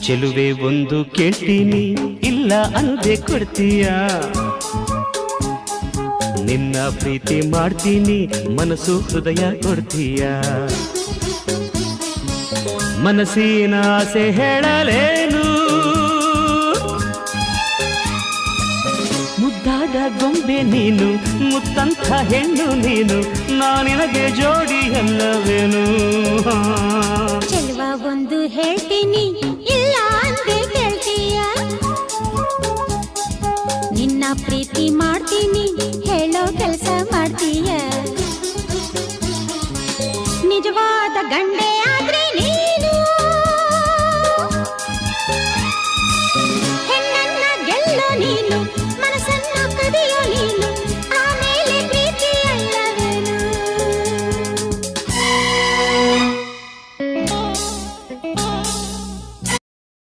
ಚೆಲುವೆ ಒಂದು ಕೇಳ್ತೀನಿ ಇಲ್ಲ ಅನ್ನದೆ ಕೊಡ್ತೀಯ ನಿನ್ನ ಪ್ರೀತಿ ಮಾಡ್ತೀನಿ ಮನಸ್ಸು ಹೃದಯ ಕೊಡ್ತೀಯ ಮನಸ್ಸಿನ ಆಸೆ ಹೇಳಲೇನು ಮುದ್ದಾದ ಗೊಂಬೆ ನೀನು ಮುತ್ತಂಥ ಹೆಣ್ಣು ನೀನು ನಾನಿನಗೆ ಜೋಡಿ ಅಲ್ಲವೇನು ಚೆಲುವ ಒಂದು ಹೇಳ್ತೀನಿ ಇಲ್ಲ ಅಂದೆ ಕೇಳ್ತೀಯ ನಿನ್ನ ಪ್ರೀತಿ ಮಾಡ್ತೀನಿ ಹೇಳೋ ಕೆಲಸ ಮಾಡ್ತೀಯ ನಿಜವಾದ ಗಂಡೆ ಆದ್ರೆ ನೀನು ಹೆಣ್ಣನ್ನ ಗೆಲ್ಲೋ ನೀನು ಮನಸ್ಸನ್ನ ಕದಿಯೋ ನೀನು